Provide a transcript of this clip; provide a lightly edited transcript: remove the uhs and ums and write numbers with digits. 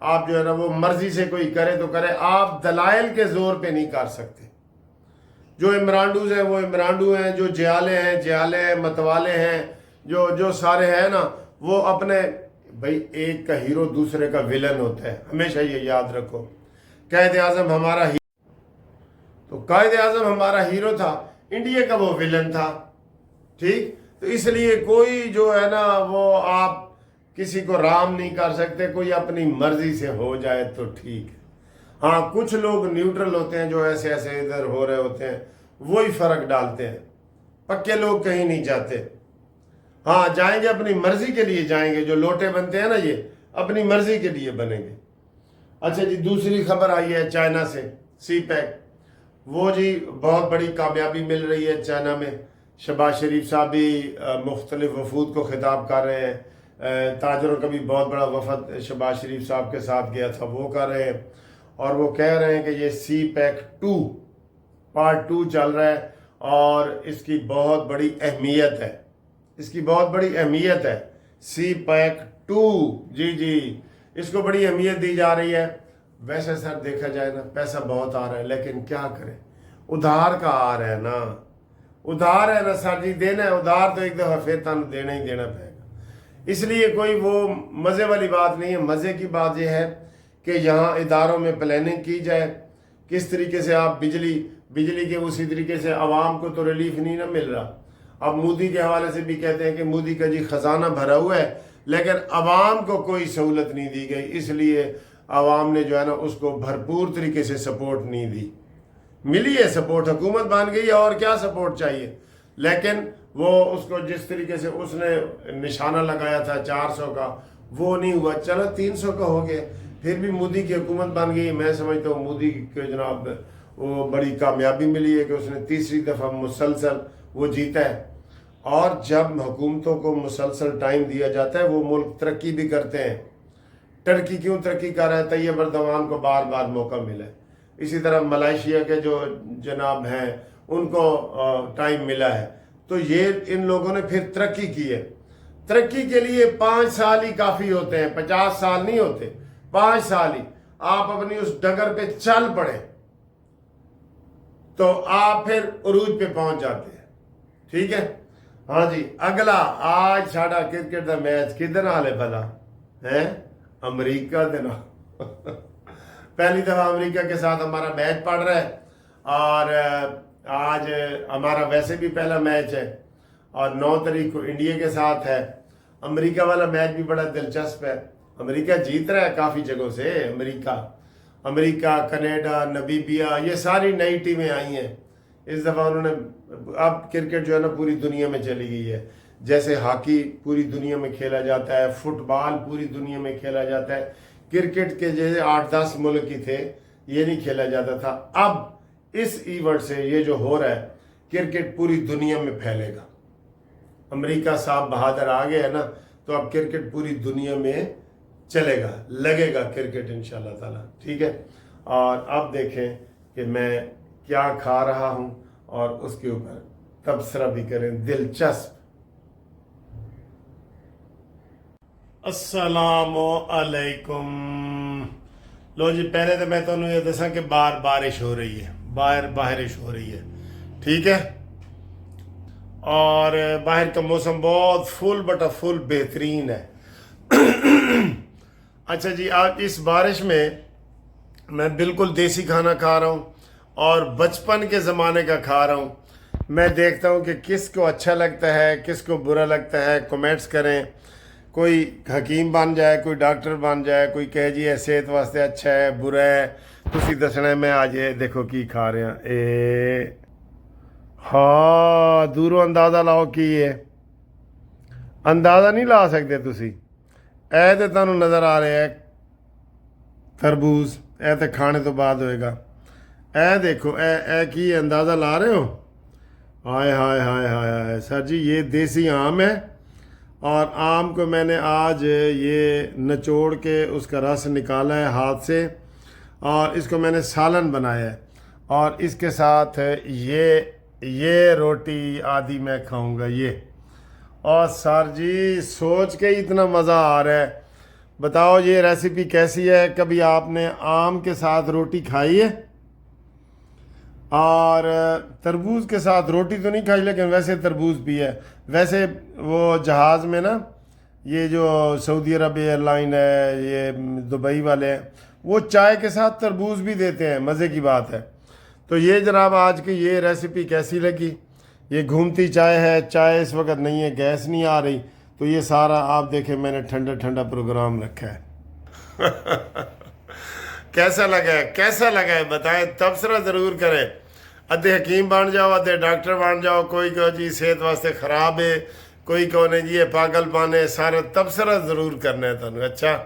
آپ جو ہے نا وہ مرضی سے کوئی کرے تو کرے، آپ دلائل کے زور پہ نہیں کر سکتے۔ جو عمرانڈوز ہیں وہ عمرانڈو ہیں، جو جیالے ہیں جیالے ہیں، متوالے ہیں، جو سارے ہیں نا وہ اپنے، بھائی ایک کا ہیرو دوسرے کا ویلن ہوتا ہے، ہمیشہ یہ یاد رکھو۔ قائد اعظم ہمارا تو قائد اعظم ہمارا ہیرو تھا، انڈیا کا وہ ویلن تھا، ٹھیک؟ تو اس لیے کوئی جو ہے نا وہ آپ کسی کو رام نہیں کر سکتے، کوئی اپنی مرضی سے ہو جائے تو ٹھیک ہے۔ ہاں کچھ لوگ نیوٹرل ہوتے ہیں جو ایسے ایسے ادھر ہو رہے ہوتے ہیں، وہی فرق ڈالتے ہیں، پکے لوگ کہیں نہیں جاتے۔ ہاں جائیں گے اپنی مرضی کے لیے جائیں گے، جو لوٹے بنتے ہیں نا یہ اپنی مرضی کے لیے بنیں گے۔ اچھا جی، دوسری خبر آئی ہے چائنا سے، سی پیک، وہ جی بہت بڑی کامیابی مل رہی ہے چائنا میں۔ شہباز شریف صاحب بھی مختلف وفود کو خطاب کر رہے ہیں، تاجروں کا بھی بہت بڑا وفد شہباز شریف صاحب کے ساتھ گیا تھا، وہ کر رہے ہیں، اور وہ کہہ رہے ہیں کہ یہ سی پیک 2 پارٹ 2 چل رہا ہے اور اس کی بہت بڑی اہمیت ہے، اس کی بہت بڑی اہمیت ہے۔ سی پیک 2 جی اس کو بڑی اہمیت دی جا رہی ہے۔ ویسے سر دیکھا جائے نا پیسہ بہت آ رہا ہے، لیکن کیا کریں، ادھار کا آ رہا ہے نا، ادھار ہے نا سر جی، دینا ہے ادھار تو ایک دفعہ پھر تمہیں دینا ہی دینا پڑے گا۔ اس لیے کوئی وہ مزے والی بات نہیں ہے۔ مزے کی بات یہ ہے کہ یہاں اداروں میں پلاننگ کی جائے، کس طریقے سے آپ بجلی کے اسی طریقے سے عوام کو تو ریلیف نہیں نہ مل رہا۔ اب مودی کے حوالے سے بھی کہتے ہیں کہ مودی کا جی خزانہ بھرا ہوا ہے، لیکن عوام کو کوئی سہولت نہیں دی گئی، اس لیے عوام نے جو ہے نا اس کو بھرپور طریقے سے سپورٹ نہیں دی۔ ملی ہے سپورٹ، حکومت بن گئی ہے، اور کیا سپورٹ چاہیے، لیکن وہ اس کو جس طریقے سے اس نے نشانہ لگایا تھا 400 کا وہ نہیں ہوا، چلو 300 کا ہو گیا، پھر بھی مودی کی حکومت بن گئی۔ میں سمجھتا ہوں مودی کے جناب وہ بڑی کامیابی ملی ہے کہ اس نے تیسری دفعہ مسلسل وہ جیتا ہے، اور جب حکومتوں کو مسلسل ٹائم دیا جاتا ہے وہ ملک ترقی بھی کرتے ہیں۔ ٹرکی کیوں ترقی کر رہا ہے؟ طیب اردوان کو بار بار موقع ملا ہے، اسی طرح ملائیشیا کے جو جناب ہیں ان کو ٹائم ملا ہے، تو یہ ان لوگوں نے پھر ترقی کی ہے۔ ترقی کے لیے 5 سال ہی کافی ہوتے ہیں، 50 سال نہیں ہوتے، 5 سال ہی آپ اپنی اس ڈگر پہ چل پڑے تو آپ پھر عروج پہ پہنچ جاتے ہیں، ٹھیک ہے؟ ہاں جی، اگلا آج ساڑا کرکٹ دا میچ کدھر آلے بھلا ہے؟ امریکہ دینا پہلی دفعہ امریکہ کے ساتھ ہمارا میچ پڑ رہا ہے، اور آج ہمارا ویسے بھی پہلا میچ ہے، اور 9 تاریخ کو انڈیا کے ساتھ ہے۔ امریکہ والا میچ بھی بڑا دلچسپ ہے، امریکہ جیت رہا ہے کافی جگہوں سے۔ امریکہ، کینیڈا، نمیبیا، یہ ساری نئی ٹیمیں آئی ہیں اس دفعہ۔ انہوں نے اب کرکٹ جو ہے نا پوری دنیا میں چلی گئی ہے، جیسے ہاکی پوری دنیا میں کھیلا جاتا ہے، فٹ بال پوری دنیا میں کھیلا جاتا ہے، کرکٹ کے جیسے 8-10 ملک ہی تھے یہ نہیں کھیلا جاتا تھا۔ اب اس ایونٹ سے یہ جو ہو رہا ہے کرکٹ پوری دنیا میں پھیلے گا۔ امریکہ صاحب بہادر آ گئے ہے نا، تو اب کرکٹ پوری دنیا میں چلے گا، لگے گا کرکٹ انشاءاللہ تعالی، ٹھیک ہے؟ اور اب دیکھیں کہ میں کیا کھا رہا ہوں اور اس کے اوپر تبصرہ بھی کریں دلچسپ۔ السلام علیکم۔ لو جی، پہلے تو میں تمہیں یہ دساں کہ باہر بارش ہو رہی ہے، بارش ہو رہی ہے، ٹھیک ہے؟ اور باہر کا موسم بہت فل بہترین ہے۔ اچھا جی، آج اس بارش میں بالکل دیسی کھانا کھا رہا ہوں اور بچپن کے زمانے کا کھا رہا ہوں۔ میں دیکھتا ہوں کہ کس کو اچھا لگتا ہے، کس کو برا لگتا ہے، کمنٹس کریں۔ کوئی حکیم بن جائے، کوئی ڈاکٹر بن جائے، کوئی کہے جی یہ صحت واسطے اچھا ہے، برا ہے، تسی دسنا ہے۔ میں آج یہ دیکھو کی کھا رہے ہیں، ہاں دوروں اندازہ لاؤ کی ہے، اندازہ نہیں لا سکتے تسی۔ اے تے تانوں نظر آ رہے ہے تربوز، اے تے کھانے تو بعد ہوئے گا۔ اے دیکھو، اے کی اندازہ لا رہے ہو؟ ہائے ہائے ہائے ہائے ہائے سر جی، یہ دیسی آم ہے، اور آم کو میں نے آج یہ نچوڑ کے اس کا رس نکالا ہے ہاتھ سے، اور اس کو میں نے سالن بنایا ہے، اور اس کے ساتھ یہ روٹی آدھی میں کھاؤں گا یہ۔ اور سر جی سوچ کے ہی اتنا مزہ آ رہا ہے، بتاؤ یہ ریسیپی کیسی ہے؟ کبھی آپ نے آم کے ساتھ روٹی کھائی ہے؟ اور تربوز کے ساتھ روٹی تو نہیں کھائی، لیکن ویسے تربوز بھی ہے. ویسے وہ جہاز میں نا، یہ جو سعودی عرب ایئر لائن ہے، یہ دبئی والے ہیں، وہ چائے کے ساتھ تربوز بھی دیتے ہیں. مزے کی بات ہے. تو یہ جناب آج کی یہ ریسیپی کیسی لگی؟ یہ گھومتی چائے ہے. چائے اس وقت نہیں ہے، گیس نہیں آ رہی، تو یہ سارا آپ دیکھیں میں نے ٹھنڈا ٹھنڈا پروگرام رکھا ہے. کیسا لگا ہے؟ کیسا لگا ہے بتائیں، تبصرہ ضرور کریں. ادھے حکیم بن جاؤ، ادھے ڈاکٹر بن جاؤ. کوئی کہو جی صحت واسطے خراب ہے، کوئی کہو نہیں جی یہ پاگل پان ہے. سارا تبصرہ ضرور کرنا ہے تمہیں. اچھا